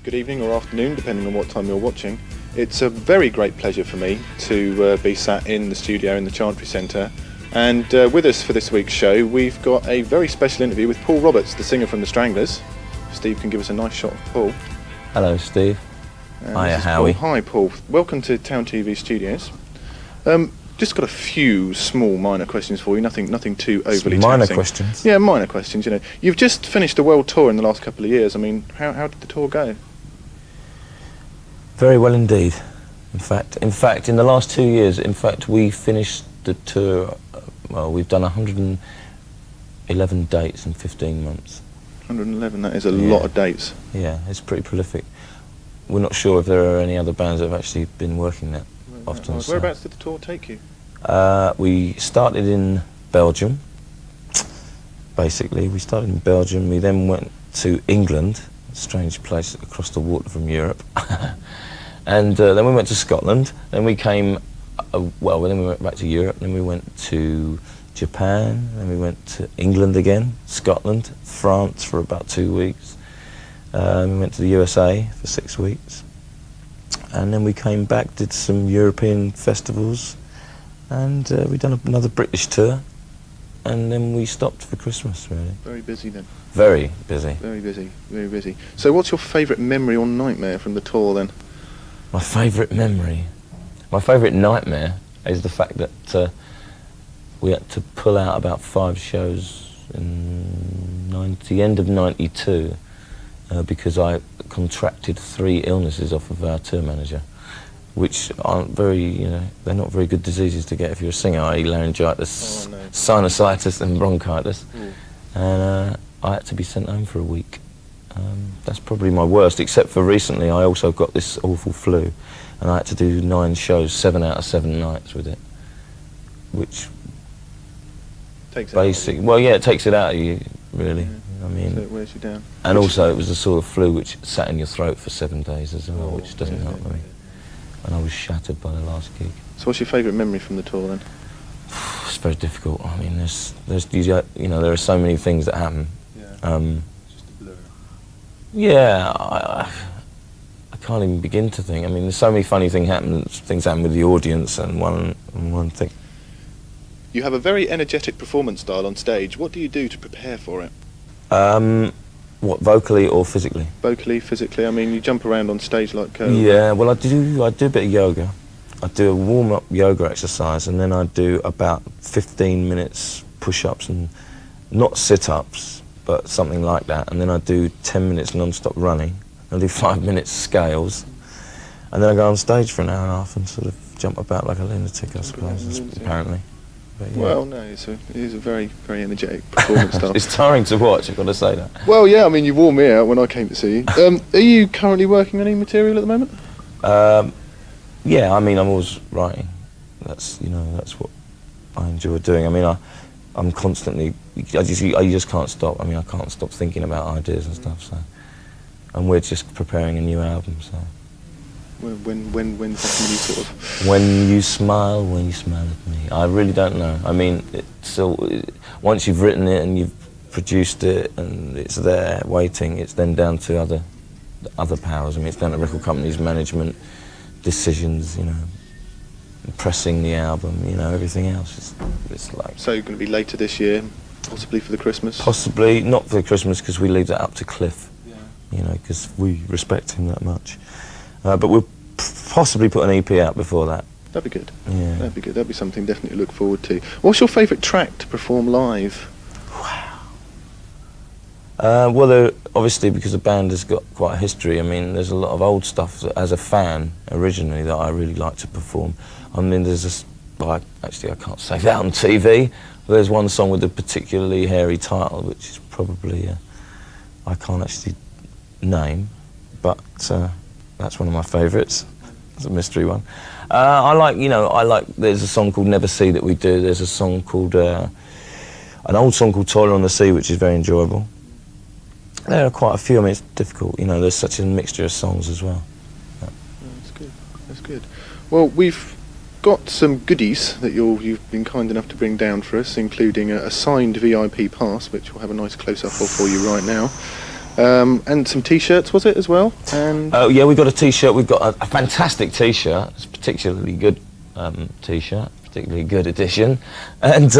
good evening or afternoon, depending on what time you're watching. It's a very great pleasure for me to be sat in the studio in the Chantry Centre, and with us for this week's show we've got a very special interview with Paul Roberts, the singer from the Stranglers. Steve can give us a nice shot of Paul. Hello, Steve. Hiya, Howie. Paul. Hi, Paul. Welcome to Town TV Studios. Just got a few small minor questions for you, nothing too overly minor taxing. Questions? Yeah, minor questions, you know. You've just finished a world tour in the last couple of years. I mean, how did the tour go? Very well indeed. In fact, in the last 2 years, we finished the tour, well, we've done 111 dates in 15 months. 111, that is a lot of dates. Yeah, it's pretty prolific. We're not sure if there are any other bands that have actually been working that often. Whereabouts did the tour take you? We started in Belgium, basically. We started in Belgium, we then went to England, a strange place across the water from Europe. And then we went to Scotland, then we came, then we went back to Europe, then we went to Japan, then we went to England again, Scotland, France for about 2 weeks. We went to the USA for 6 weeks. And then we came back, did some European festivals, and we've done another British tour, and then we stopped for Christmas, really. Very busy then. Very busy. Very busy, very busy. So what's your favourite memory or nightmare from the tour then? My favourite memory? My favourite nightmare is the fact that we had to pull out about 5 shows in the end of '92 because I contracted 3 illnesses off of our tour manager, which aren't very, they're not very good diseases to get if you're a singer, i.e. laryngitis, sinusitis and bronchitis. And I had to be sent home for a week. That's probably my worst, except for recently I also got this awful flu, and I had to do 9 shows, 7 out of 7 nights with it, which takes it takes it out of you, really. Yeah. I mean, so it wears you down. And also it was the sort of flu which sat in your throat for 7 days as well, which doesn't help me. And I was shattered by the last gig. So what's your favourite memory from the tour then? It's very difficult. I mean, there's there are so many things that happen. Yeah. Just a blur. Yeah, I can't even begin to think. I mean, there's so many funny things happen with the audience and one thing. You have a very energetic performance style on stage. What do you do to prepare for it? What, vocally or physically? Vocally, physically. I mean, you jump around on stage like... Yeah, well, I do a bit of yoga. I do a warm-up yoga exercise, and then I do about 15 minutes push-ups, and not sit-ups, but something like that. And then I do 10 minutes non-stop running. I do 5 minutes scales. And then I go on stage for an hour and a half and sort of jump about like a lunatic, I suppose, apparently. But, yeah. Well, no, it is a very, very energetic performance style. It's tiring to watch, I've got to say that. Well, yeah, I mean, you wore me out when I came to see you. Are you currently working on any material at the moment? Yeah, I mean, I'm always writing. That's what I enjoy doing. I mean, I'm constantly, I just can't stop. I mean, I can't stop thinking about ideas and stuff, so. And we're just preparing a new album, so. When's that going to be sort of? When you smile at me. I really don't know. I mean, once you've written it and you've produced it and it's there waiting, it's then down to other powers. I mean, it's down to record companies, management, decisions, pressing the album, everything else. It's like. So you're going to be later this year, possibly for the Christmas? Possibly not for the Christmas, because we leave that up to Cliff. Yeah. Because we respect him that much. But we'll possibly put an EP out before that. That'd be good. Yeah. That'd be good. That'd be something definitely to look forward to. What's your favourite track to perform live? Wow. Well, obviously, because the band has got quite a history, I mean, there's a lot of old stuff that, as a fan, originally, that I really like to perform. I mean, there's this, actually, I can't say that on TV. There's one song with a particularly hairy title, which is probably, I can't actually name, but that's one of my favourites. It's a mystery one. I like, there's a song called Never See that we do. There's a song called, an old song called Toiler on the Sea, which is very enjoyable. There are quite a few. I mean, it's difficult. There's such a mixture of songs as well. Yeah. That's good. That's good. Well, we've got some goodies that you've been kind enough to bring down for us, including a signed VIP pass, which we'll have a nice close-up of for you right now. And some T-shirts, was it, as well? And Oh yeah, we've got a T-shirt. We've got a fantastic T-shirt. It's a particularly good T-shirt, particularly good edition. And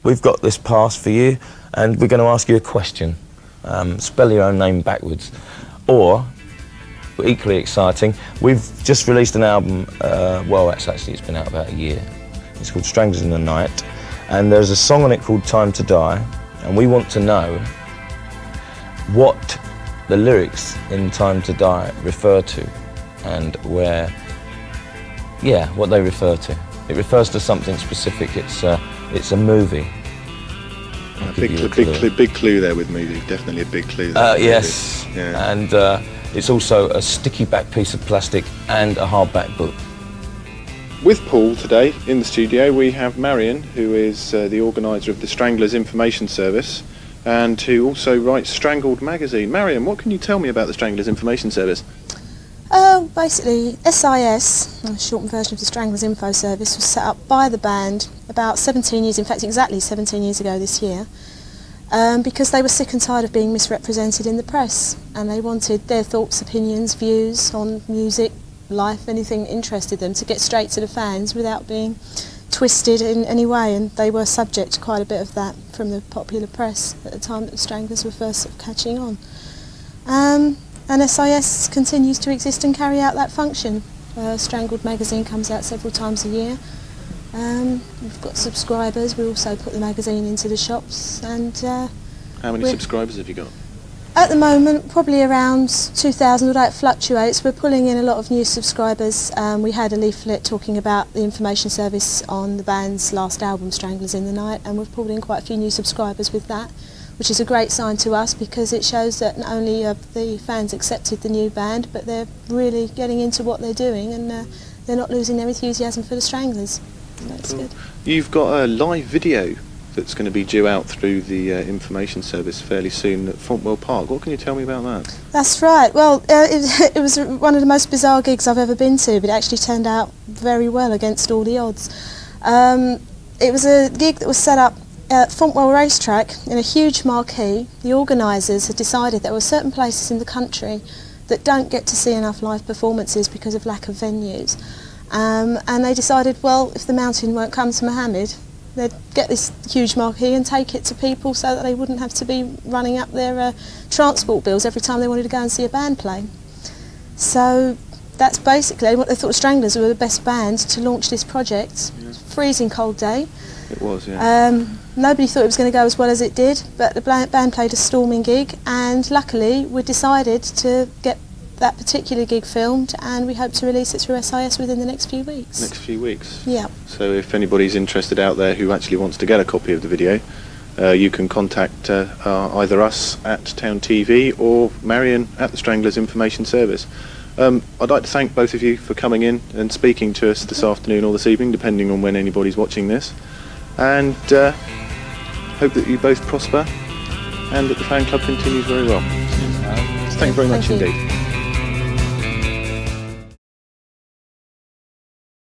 we've got this pass for you, and we're going to ask you a question. Spell your own name backwards. Or, equally exciting, we've just released an album, well, it's been out about a year. It's called Stranglers in the Night, and there's a song on it called Time to Die, and we want to know what the lyrics in Time to Die refer to, and where, yeah, what they refer to. It refers to something specific. It's a movie. a big clue there with movie. Definitely a big clue. Yes, yeah. And it's also a sticky back piece of plastic and a hardback book. With Paul today in the studio, we have Marian, who is the organiser of the Stranglers Information Service, and who also writes Strangled magazine. Marian, what can you tell me about the Stranglers Information Service? Basically, SIS, a shortened version of the Stranglers Info Service, was set up by the band about 17 years, in fact exactly 17 years ago this year, because they were sick and tired of being misrepresented in the press, and they wanted their thoughts, opinions, views on music, life, anything that interested them, to get straight to the fans without being twisted in any way, and they were subject to quite a bit of that from the popular press at the time that the Stranglers were first sort of catching on. And SIS continues to exist and carry out that function. Strangled magazine comes out several times a year. We've got subscribers. We also put the magazine into the shops. And how many subscribers have you got? At the moment, probably around 2,000, although it fluctuates. We're pulling in a lot of new subscribers. We had a leaflet talking about the information service on the band's last album, Stranglers in the Night, and we've pulled in quite a few new subscribers with that, which is a great sign to us because it shows that not only have the fans accepted the new band, but they're really getting into what they're doing, and they're not losing their enthusiasm for the Stranglers. So that's good. You've got a live video that's going to be due out through the information service fairly soon at Fontwell Park. What can you tell me about that? That's right. Well, it was one of the most bizarre gigs I've ever been to, but it actually turned out very well against all the odds. It was a gig that was set up at Fontwell Racetrack in a huge marquee. The organisers had decided there were certain places in the country that don't get to see enough live performances because of lack of venues. And they decided, well, if the mountain won't come to Mohammed, they'd get this huge marquee and take it to people so that they wouldn't have to be running up their transport bills every time they wanted to go and see a band play. So that's basically what they thought. Stranglers were the best band to launch this project. Yeah. Freezing cold day. It was, yeah. Nobody thought it was going to go as well as it did, but the band played a storming gig, and luckily we decided to get that particular gig filmed, and we hope to release it through SIS within the next few weeks. Next few weeks? Yeah. So if anybody's interested out there who actually wants to get a copy of the video, you can contact either us at Town TV or Marian at the Stranglers Information Service. I'd like to thank both of you for coming in and speaking to us this afternoon or this evening, depending on when anybody's watching this, and hope that you both prosper and that the fan club continues very well. Thank you very much indeed.